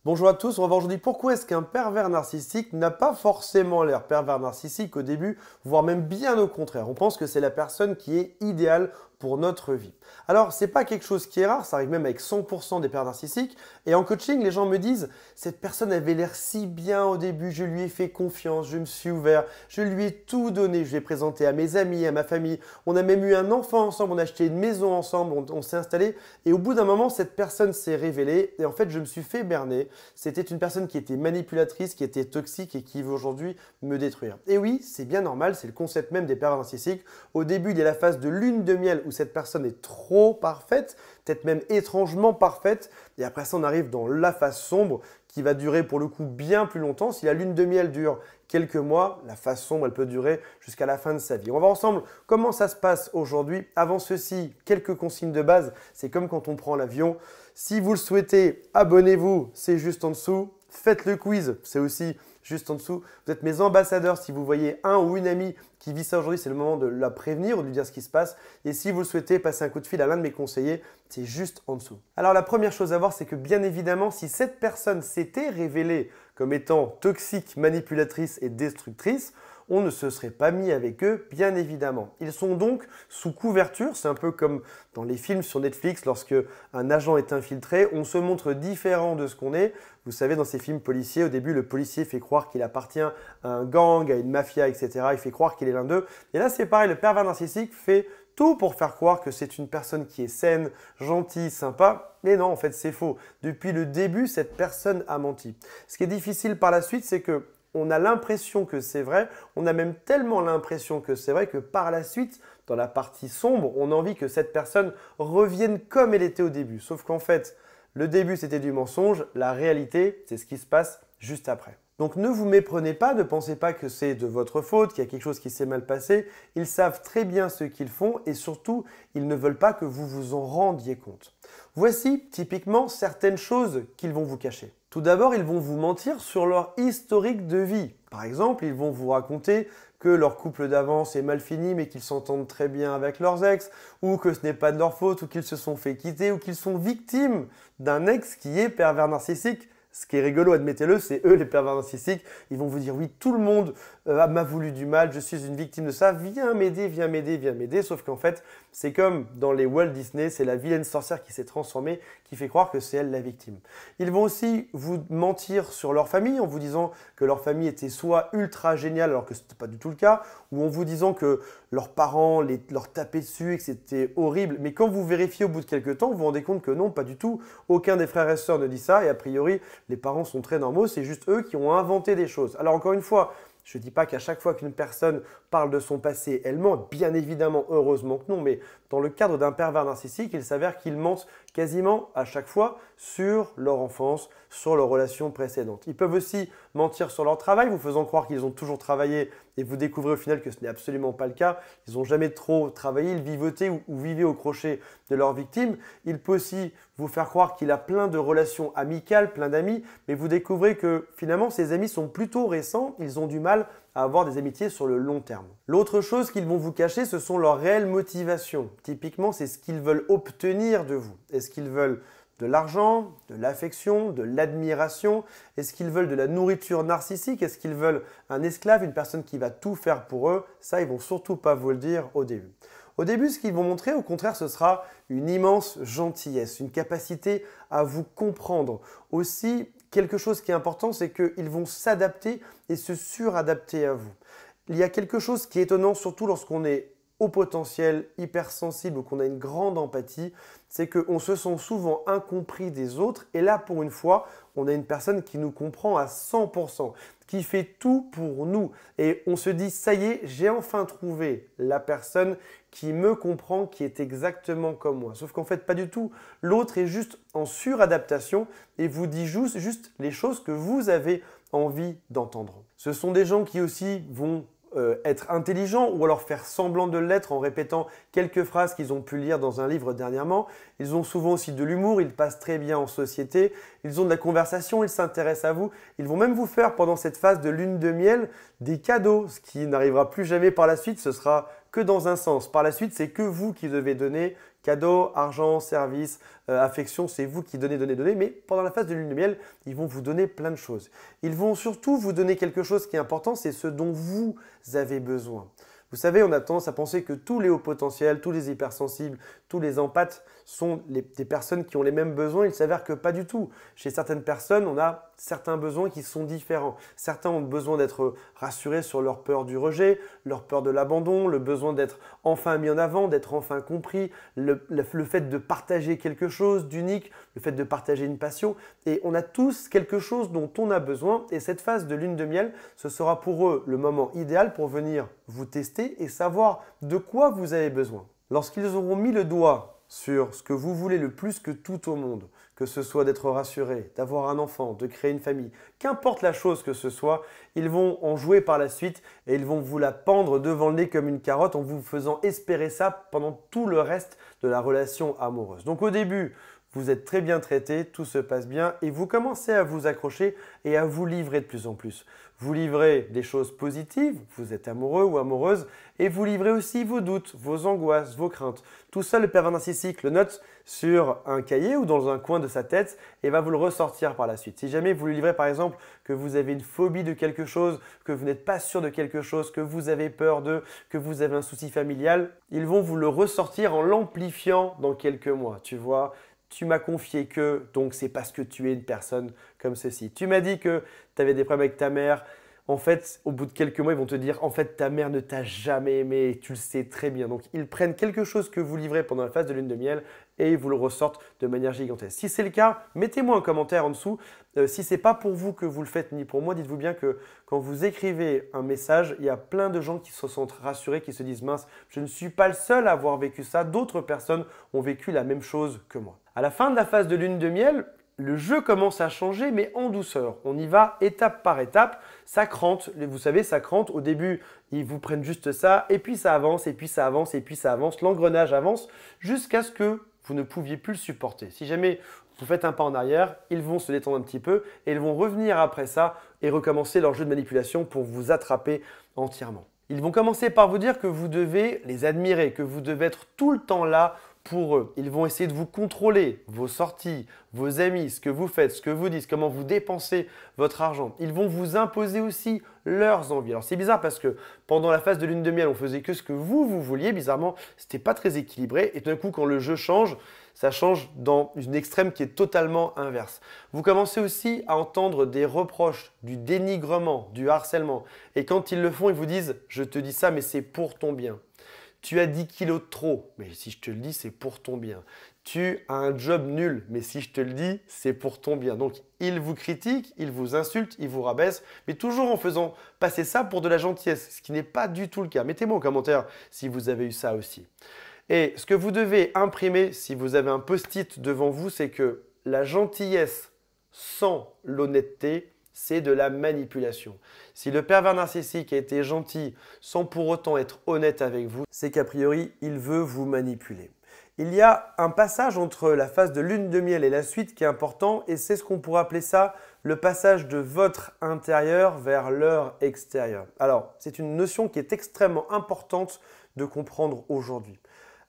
Bonjour à tous, on va voir aujourd'hui pourquoi est-ce qu'un pervers narcissique n'a pas forcément l'air pervers narcissique au début, voire même bien au contraire. On pense que c'est la personne qui est idéale pour notre vie. Alors, c'est pas quelque chose qui est rare, ça arrive même avec 100% des pervers narcissiques. Et en coaching, les gens me disent, cette personne avait l'air si bien au début, je lui ai fait confiance, je me suis ouvert, je lui ai tout donné, je l'ai présenté à mes amis, à ma famille. On a même eu un enfant ensemble, on a acheté une maison ensemble, on s'est installé. Et au bout d'un moment, cette personne s'est révélée et en fait, je me suis fait berner. C'était une personne qui était manipulatrice, qui était toxique et qui veut aujourd'hui me détruire. Et oui, c'est bien normal, c'est le concept même des pervers narcissiques. Au début, il y a la phase de lune de miel où cette personne est trop parfaite, peut-être même étrangement parfaite. Et après ça, on arrive dans la phase sombre qui va durer pour le coup bien plus longtemps. Si la lune de miel dure quelques mois, la phase sombre, elle peut durer jusqu'à la fin de sa vie. On va voir ensemble comment ça se passe aujourd'hui. Avant ceci, quelques consignes de base. C'est comme quand on prend l'avion. Si vous le souhaitez, abonnez-vous, c'est juste en dessous. Faites le quiz, c'est aussi juste en dessous. Vous êtes mes ambassadeurs. Si vous voyez un ou une amie qui vit ça aujourd'hui, c'est le moment de la prévenir ou de lui dire ce qui se passe. Et si vous le souhaitez, passez un coup de fil à l'un de mes conseillers, c'est juste en dessous. Alors la première chose à voir, c'est que bien évidemment, si cette personne s'était révélée comme étant toxique, manipulatrice et destructrice, on ne se serait pas mis avec eux, bien évidemment. Ils sont donc sous couverture, c'est un peu comme dans les films sur Netflix, lorsque un agent est infiltré, on se montre différent de ce qu'on est. Vous savez, dans ces films policiers, au début, le policier fait croire qu'il appartient à un gang, à une mafia, etc. Il fait croire qu'il est l'un d'eux. Et là, c'est pareil, le pervers narcissique fait tout pour faire croire que c'est une personne qui est saine, gentille, sympa. Mais non, en fait, c'est faux. Depuis le début, cette personne a menti. Ce qui est difficile par la suite, c'est que on a l'impression que c'est vrai, on a même tellement l'impression que c'est vrai que par la suite, dans la partie sombre, on a envie que cette personne revienne comme elle était au début. Sauf qu'en fait, le début c'était du mensonge, la réalité c'est ce qui se passe juste après. Donc ne vous méprenez pas, ne pensez pas que c'est de votre faute, qu'il y a quelque chose qui s'est mal passé. Ils savent très bien ce qu'ils font et surtout, ils ne veulent pas que vous vous en rendiez compte. Voici typiquement certaines choses qu'ils vont vous cacher. Tout d'abord, ils vont vous mentir sur leur historique de vie. Par exemple, ils vont vous raconter que leur couple d'avant est mal fini mais qu'ils s'entendent très bien avec leurs ex, ou que ce n'est pas de leur faute, ou qu'ils se sont fait quitter, ou qu'ils sont victimes d'un ex qui est pervers narcissique. Ce qui est rigolo, admettez-le, c'est eux les pervers narcissiques. Ils vont vous dire oui, tout le monde m'a voulu du mal, je suis une victime de ça, viens m'aider, viens m'aider, viens m'aider. Sauf qu'en fait, c'est comme dans les Walt Disney, c'est la vilaine sorcière qui s'est transformée, qui fait croire que c'est elle la victime. Ils vont aussi vous mentir sur leur famille en vous disant que leur famille était soit ultra géniale alors que ce n'était pas du tout le cas, ou en vous disant que leurs parents leur tapaient dessus et que c'était horrible. Mais quand vous vérifiez au bout de quelques temps, vous vous rendez compte que non, pas du tout. Aucun des frères et sœurs ne dit ça et a priori, les parents sont très normaux, c'est juste eux qui ont inventé des choses. Alors encore une fois, je ne dis pas qu'à chaque fois qu'une personne parle de son passé, elle ment. Bien évidemment, heureusement que non, mais dans le cadre d'un pervers narcissique, il s'avère qu'ils mentent quasiment à chaque fois sur leur enfance, sur leurs relations précédentes. Ils peuvent aussi mentir sur leur travail, vous faisant croire qu'ils ont toujours travaillé et vous découvrez au final que ce n'est absolument pas le cas. Ils n'ont jamais trop travaillé, ils vivotaient ou vivaient au crochet de leurs victimes. Il peut aussi vous faire croire qu'il a plein de relations amicales, plein d'amis, mais vous découvrez que finalement ces amis sont plutôt récents, ils ont du mal à avoir des amitiés sur le long terme. L'autre chose qu'ils vont vous cacher, ce sont leurs réelles motivations. Typiquement, c'est ce qu'ils veulent obtenir de vous. Est-ce qu'ils veulent de l'argent, de l'affection, de l'admiration? Est-ce qu'ils veulent de la nourriture narcissique? Est-ce qu'ils veulent un esclave, une personne qui va tout faire pour eux? Ça, ils vont surtout pas vous le dire au début. Au début, ce qu'ils vont montrer, au contraire, ce sera une immense gentillesse, une capacité à vous comprendre. Aussi, quelque chose qui est important, c'est qu'ils vont s'adapter et se suradapter à vous. Il y a quelque chose qui est étonnant, surtout lorsqu'on est au potentiel, hypersensible ou qu'on a une grande empathie, c'est qu'on se sent souvent incompris des autres. Et là, pour une fois, on a une personne qui nous comprend à 100%, qui fait tout pour nous. Et on se dit, ça y est, j'ai enfin trouvé la personne qui me comprend, qui est exactement comme moi. Sauf qu'en fait, pas du tout. L'autre est juste en suradaptation et vous dit juste les choses que vous avez envie d'entendre. Ce sont des gens qui aussi vont être intelligents ou alors faire semblant de l'être en répétant quelques phrases qu'ils ont pu lire dans un livre dernièrement. Ils ont souvent aussi de l'humour, ils passent très bien en société, ils ont de la conversation, ils s'intéressent à vous. Ils vont même vous faire pendant cette phase de lune de miel des cadeaux, ce qui n'arrivera plus jamais par la suite, ce sera que dans un sens. Par la suite, c'est que vous qui devez donner, Cadeaux, argent, service, affection, c'est vous qui donnez, mais pendant la phase de lune de miel, ils vont vous donner plein de choses. Ils vont surtout vous donner quelque chose qui est important, c'est ce dont vous avez besoin. Vous savez, on a tendance à penser que tous les hauts potentiels, tous les hypersensibles, tous les empathes sont des personnes qui ont les mêmes besoins. Il s'avère que pas du tout. Chez certaines personnes, on a certains besoins qui sont différents. Certains ont besoin d'être rassurés sur leur peur du rejet, leur peur de l'abandon, le besoin d'être enfin mis en avant, d'être enfin compris, le fait de partager quelque chose d'unique, le fait de partager une passion. Et on a tous quelque chose dont on a besoin. Et cette phase de lune de miel, ce sera pour eux le moment idéal pour venir vous tester et savoir de quoi vous avez besoin. Lorsqu'ils auront mis le doigt sur ce que vous voulez le plus que tout au monde, que ce soit d'être rassuré, d'avoir un enfant, de créer une famille, qu'importe la chose que ce soit, ils vont en jouer par la suite et ils vont vous la pendre devant le nez comme une carotte en vous faisant espérer ça pendant tout le reste de la relation amoureuse. Donc au début, vous êtes très bien traité, tout se passe bien et vous commencez à vous accrocher et à vous livrer de plus en plus. Vous livrez des choses positives, vous êtes amoureux ou amoureuse et vous livrez aussi vos doutes, vos angoisses, vos craintes. Tout ça, le pervers narcissique le note sur un cahier ou dans un coin de sa tête et va vous le ressortir par la suite. Si jamais vous lui livrez par exemple que vous avez une phobie de quelque chose, que vous n'êtes pas sûr de quelque chose, que vous avez peur de, que vous avez un souci familial, ils vont vous le ressortir en l'amplifiant dans quelques mois, tu vois. Tu m'as confié que, donc c'est parce que tu es une personne comme ceci. Tu m'as dit que tu avais des problèmes avec ta mère. En fait, au bout de quelques mois, ils vont te dire, en fait, ta mère ne t'a jamais aimé, tu le sais très bien. Donc, ils prennent quelque chose que vous livrez pendant la phase de lune de miel et ils vous le ressortent de manière gigantesque. Si c'est le cas, mettez-moi un commentaire en dessous. Si ce n'est pas pour vous que vous le faites, ni pour moi, dites-vous bien que quand vous écrivez un message, il y a plein de gens qui se sentent rassurés, qui se disent, mince, je ne suis pas le seul à avoir vécu ça. D'autres personnes ont vécu la même chose que moi. À la fin de la phase de lune de miel, le jeu commence à changer, mais en douceur. On y va étape par étape. Ça crante. Vous savez, ça crante. Au début, ils vous prennent juste ça, et puis ça avance, et puis ça avance, et puis ça avance. L'engrenage avance jusqu'à ce que vous ne pouviez plus le supporter. Si jamais vous faites un pas en arrière, ils vont se détendre un petit peu et ils vont revenir après ça et recommencer leur jeu de manipulation pour vous attraper entièrement. Ils vont commencer par vous dire que vous devez les admirer, que vous devez être tout le temps là pour eux. Ils vont essayer de vous contrôler, vos sorties, vos amis, ce que vous faites, ce que vous dites, comment vous dépensez votre argent. Ils vont vous imposer aussi leurs envies. Alors c'est bizarre parce que pendant la phase de lune de miel, on faisait que ce que vous vouliez. Bizarrement, c'était pas très équilibré. Et tout d'un coup, quand le jeu change, ça change dans une extrême qui est totalement inverse. Vous commencez aussi à entendre des reproches, du dénigrement, du harcèlement. Et quand ils le font, ils vous disent « je te dis ça, mais c'est pour ton bien ». Tu as 10 kilos de trop, mais si je te le dis, c'est pour ton bien. Tu as un job nul, mais si je te le dis, c'est pour ton bien. Donc, ils vous critiquent, ils vous insultent, ils vous rabaissent, mais toujours en faisant passer ça pour de la gentillesse, ce qui n'est pas du tout le cas. Mettez-moi en commentaire si vous avez eu ça aussi. Et ce que vous devez imprimer si vous avez un post-it devant vous, c'est que la gentillesse sans l'honnêteté, c'est de la manipulation. Si le pervers narcissique a été gentil sans pour autant être honnête avec vous, c'est qu'a priori, il veut vous manipuler. Il y a un passage entre la phase de lune de miel et la suite qui est important et c'est ce qu'on pourrait appeler ça le passage de votre intérieur vers leur extérieur. Alors, c'est une notion qui est extrêmement importante de comprendre aujourd'hui.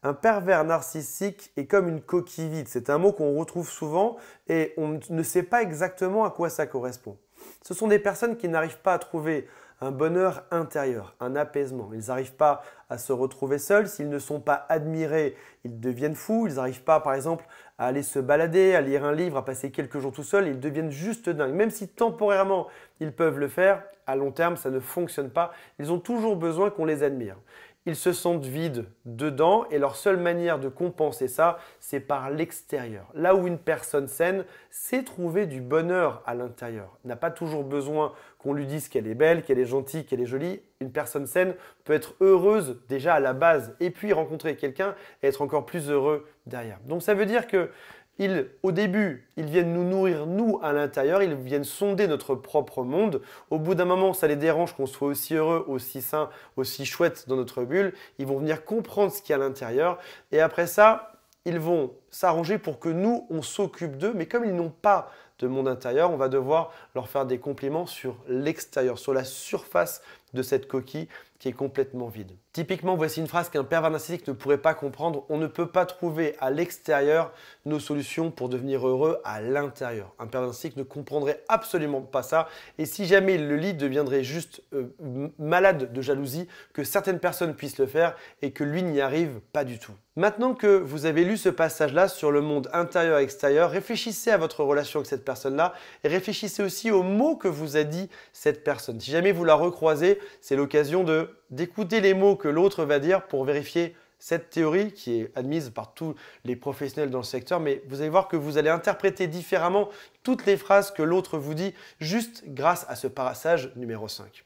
Un pervers narcissique est comme une coquille vide. C'est un mot qu'on retrouve souvent et on ne sait pas exactement à quoi ça correspond. Ce sont des personnes qui n'arrivent pas à trouver un bonheur intérieur, un apaisement. Ils n'arrivent pas à se retrouver seuls. S'ils ne sont pas admirés, ils deviennent fous. Ils n'arrivent pas, par exemple, à aller se balader, à lire un livre, à passer quelques jours tout seuls. Ils deviennent juste dingues. Même si temporairement, ils peuvent le faire, à long terme, ça ne fonctionne pas. Ils ont toujours besoin qu'on les admire. Ils se sentent vides dedans et leur seule manière de compenser ça, c'est par l'extérieur. Là où une personne saine sait trouver du bonheur à l'intérieur. N'a pas toujours besoin qu'on lui dise qu'elle est belle, qu'elle est gentille, qu'elle est jolie. Une personne saine peut être heureuse déjà à la base et puis rencontrer quelqu'un et être encore plus heureux derrière. Donc ça veut dire que au début, ils viennent nous nourrir, nous, à l'intérieur, ils viennent sonder notre propre monde. Au bout d'un moment, ça les dérange qu'on soit aussi heureux, aussi sain, aussi chouette dans notre bulle. Ils vont venir comprendre ce qu'il y a à l'intérieur. Et après ça, ils vont s'arranger pour que nous, on s'occupe d'eux. Mais comme ils n'ont pas de monde intérieur, on va devoir leur faire des compliments sur l'extérieur, sur la surface de cette coquille qui est complètement vide. Typiquement, voici une phrase qu'un pervers narcissique ne pourrait pas comprendre. On ne peut pas trouver à l'extérieur nos solutions pour devenir heureux à l'intérieur. Un pervers narcissique ne comprendrait absolument pas ça. Et si jamais il le lit, deviendrait juste malade de jalousie que certaines personnes puissent le faire et que lui n'y arrive pas du tout. Maintenant que vous avez lu ce passage-là sur le monde intérieur et extérieur, réfléchissez à votre relation avec cette personne-là et réfléchissez aussi aux mots que vous a dit cette personne. Si jamais vous la recroisez, c'est l'occasion d'écouter les mots que l'autre va dire pour vérifier cette théorie qui est admise par tous les professionnels dans le secteur, mais vous allez voir que vous allez interpréter différemment toutes les phrases que l'autre vous dit juste grâce à ce passage numéro 5.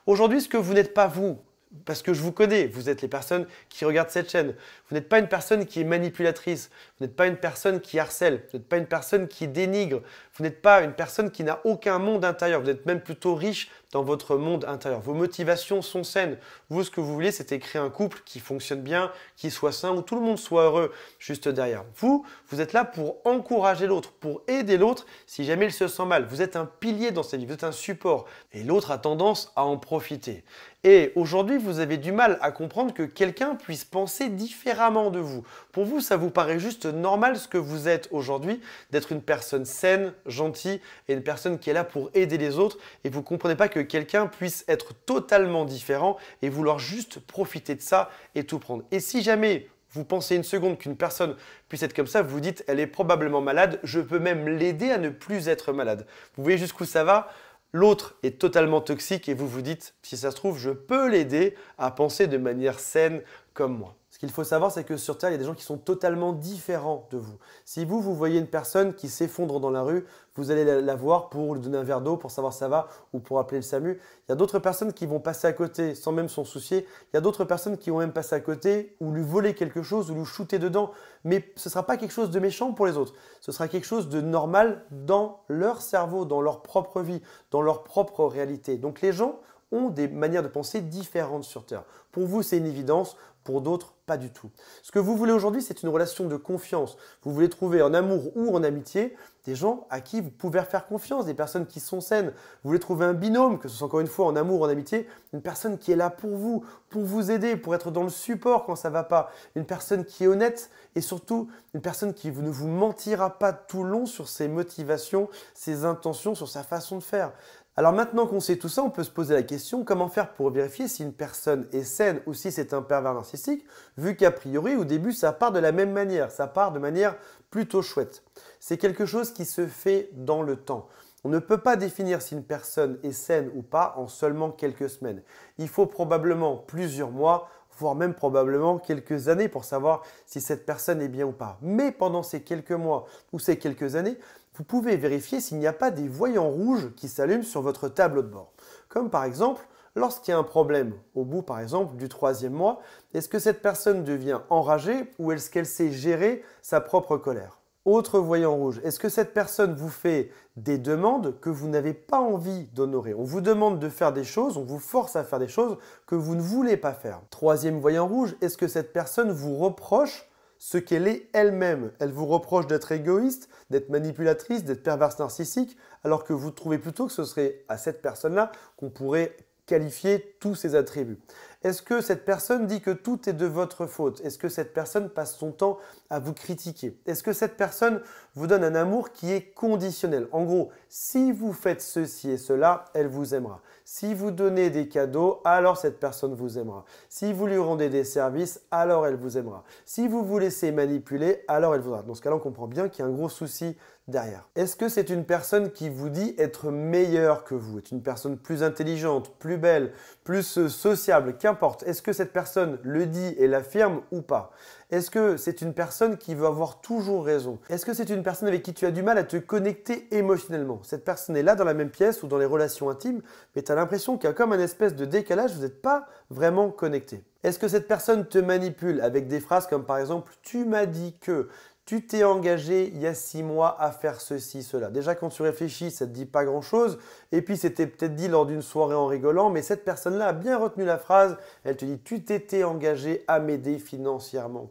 Aujourd'hui, ce que vous n'êtes pas vous, parce que je vous connais, vous êtes les personnes qui regardent cette chaîne. Vous n'êtes pas une personne qui est manipulatrice, vous n'êtes pas une personne qui harcèle, vous n'êtes pas une personne qui dénigre, vous n'êtes pas une personne qui n'a aucun monde intérieur, vous êtes même plutôt riche dans votre monde intérieur. Vos motivations sont saines. Vous, ce que vous voulez, c'est créer un couple qui fonctionne bien, qui soit sain, où tout le monde soit heureux juste derrière. Vous êtes là pour encourager l'autre, pour aider l'autre si jamais il se sent mal. Vous êtes un pilier dans sa vie, vous êtes un support. Et l'autre a tendance à en profiter. Et aujourd'hui, vous avez du mal à comprendre que quelqu'un puisse penser différemment de vous. Pour vous, ça vous paraît juste normal ce que vous êtes aujourd'hui, d'être une personne saine, gentille et une personne qui est là pour aider les autres. Et vous ne comprenez pas que quelqu'un puisse être totalement différent et vouloir juste profiter de ça et tout prendre. Et si jamais vous pensez une seconde qu'une personne puisse être comme ça, vous vous dites, elle est probablement malade, je peux même l'aider à ne plus être malade. Vous voyez jusqu'où ça va ? L'autre est totalement toxique et vous vous dites, si ça se trouve, je peux l'aider à penser de manière saine comme moi. Ce qu'il faut savoir, c'est que sur Terre, il y a des gens qui sont totalement différents de vous. Si vous voyez une personne qui s'effondre dans la rue, vous allez la voir pour lui donner un verre d'eau, pour savoir ça va ou pour appeler le SAMU. Il y a d'autres personnes qui vont passer à côté sans même s'en soucier. Il y a d'autres personnes qui vont même passer à côté ou lui voler quelque chose ou lui shooter dedans. Mais ce ne sera pas quelque chose de méchant pour les autres. Ce sera quelque chose de normal dans leur cerveau, dans leur propre vie, dans leur propre réalité. Donc les gens ont des manières de penser différentes sur Terre. Pour vous, c'est une évidence. Pour d'autres, pas du tout. Ce que vous voulez aujourd'hui, c'est une relation de confiance. Vous voulez trouver en amour ou en amitié des gens à qui vous pouvez faire confiance, des personnes qui sont saines. Vous voulez trouver un binôme, que ce soit encore une fois en amour ou en amitié, une personne qui est là pour vous aider, pour être dans le support quand ça ne va pas. Une personne qui est honnête et surtout une personne qui ne vous mentira pas tout le long sur ses motivations, ses intentions, sur sa façon de faire. Alors maintenant qu'on sait tout ça, on peut se poser la question comment faire pour vérifier si une personne est saine ou si c'est un pervers narcissique, vu qu'a priori au début ça part de la même manière, ça part de manière plutôt chouette. C'est quelque chose qui se fait dans le temps. On ne peut pas définir si une personne est saine ou pas en seulement quelques semaines. Il faut probablement plusieurs mois, voire même probablement quelques années pour savoir si cette personne est bien ou pas. Mais pendant ces quelques mois ou ces quelques années, vous pouvez vérifier s'il n'y a pas des voyants rouges qui s'allument sur votre tableau de bord. Comme par exemple, lorsqu'il y a un problème au bout par exemple du 3e mois, est-ce que cette personne devient enragée ou est-ce qu'elle sait gérer sa propre colère ? Autre voyant rouge, est-ce que cette personne vous fait des demandes que vous n'avez pas envie d'honorer? On vous demande de faire des choses, on vous force à faire des choses que vous ne voulez pas faire. 3e voyant rouge, est-ce que cette personne vous reproche ce qu'elle est elle-même? Elle vous reproche d'être égoïste, d'être manipulatrice, d'être perverse narcissique, alors que vous trouvez plutôt que ce serait à cette personne-là qu'on pourrait qualifier tous ses attributs. Est-ce que cette personne dit que tout est de votre faute? Est-ce que cette personne passe son temps à vous critiquer? Est-ce que cette personne vous donne un amour qui est conditionnel? En gros, si vous faites ceci et cela, elle vous aimera. Si vous donnez des cadeaux, alors cette personne vous aimera. Si vous lui rendez des services, alors elle vous aimera. Si vous vous laissez manipuler, alors elle vous aimera. Dans ce cas-là, on comprend bien qu'il y a un gros souci derrière. Est-ce que c'est une personne qui vous dit être meilleure que vous, être une personne plus intelligente, plus belle, plus sociable, qu'importe? Est-ce que cette personne le dit et l'affirme ou pas? Est-ce que c'est une personne qui veut avoir toujours raison? Est-ce que c'est une personne avec qui tu as du mal à te connecter émotionnellement? Cette personne est là dans la même pièce ou dans les relations intimes, mais tu as l'impression qu'il y a comme un espèce de décalage, vous n'êtes pas vraiment connecté. Est-ce que cette personne te manipule avec des phrases comme par exemple « tu m'as dit que », tu t'es engagé il y a 6 mois à faire ceci, cela. Déjà, quand tu réfléchis, ça ne te dit pas grand-chose. Et puis, c'était peut-être dit lors d'une soirée en rigolant, mais cette personne-là a bien retenu la phrase. Elle te dit, tu t'étais engagé à m'aider financièrement.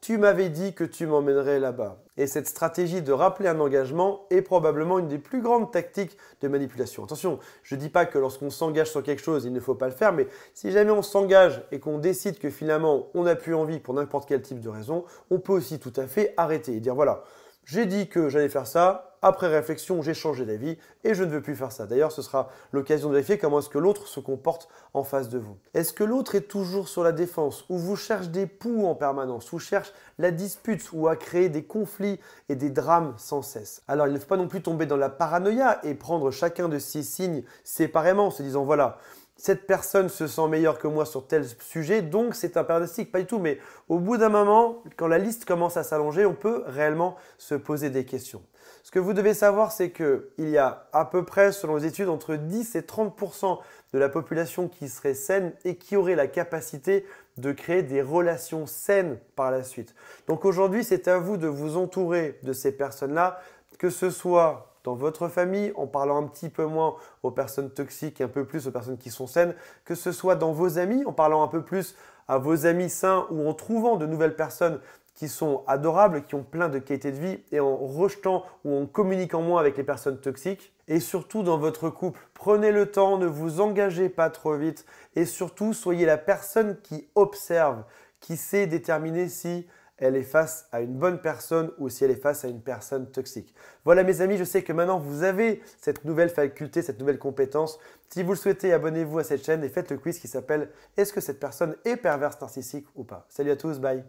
Tu m'avais dit que tu m'emmènerais là-bas. Et cette stratégie de rappeler un engagement est probablement une des plus grandes tactiques de manipulation. Attention, je ne dis pas que lorsqu'on s'engage sur quelque chose, il ne faut pas le faire, mais si jamais on s'engage et qu'on décide que finalement on n'a plus envie pour n'importe quel type de raison, on peut aussi tout à fait arrêter et dire voilà, j'ai dit que j'allais faire ça, après réflexion, j'ai changé d'avis et je ne veux plus faire ça. D'ailleurs, ce sera l'occasion de vérifier comment est-ce que l'autre se comporte en face de vous. Est-ce que l'autre est toujours sur la défense ou vous cherche des poux en permanence ou cherche la dispute ou à créer des conflits et des drames sans cesse? Alors, il ne faut pas non plus tomber dans la paranoïa et prendre chacun de ces signes séparément en se disant voilà, cette personne se sent meilleure que moi sur tel sujet, donc c'est un pernicique. Pas du tout, mais au bout d'un moment, quand la liste commence à s'allonger, on peut réellement se poser des questions. Ce que vous devez savoir, c'est qu'il y a à peu près, selon les études, entre 10 et 30% de la population qui serait saine et qui aurait la capacité de créer des relations saines par la suite. Donc aujourd'hui, c'est à vous de vous entourer de ces personnes-là, que ce soit dans votre famille, en parlant un petit peu moins aux personnes toxiques et un peu plus aux personnes qui sont saines, que ce soit dans vos amis, en parlant un peu plus à vos amis sains ou en trouvant de nouvelles personnes qui sont adorables, qui ont plein de qualités de vie et en rejetant ou en communiquant moins avec les personnes toxiques. Et surtout dans votre couple, prenez le temps, ne vous engagez pas trop vite et surtout soyez la personne qui observe, qui sait déterminer si elle est face à une bonne personne ou si elle est face à une personne toxique. Voilà mes amis, je sais que maintenant vous avez cette nouvelle faculté, cette nouvelle compétence. Si vous le souhaitez, abonnez-vous à cette chaîne et faites le quiz qui s'appelle « Est-ce que cette personne est perverse narcissique ou pas ?» Salut à tous, bye.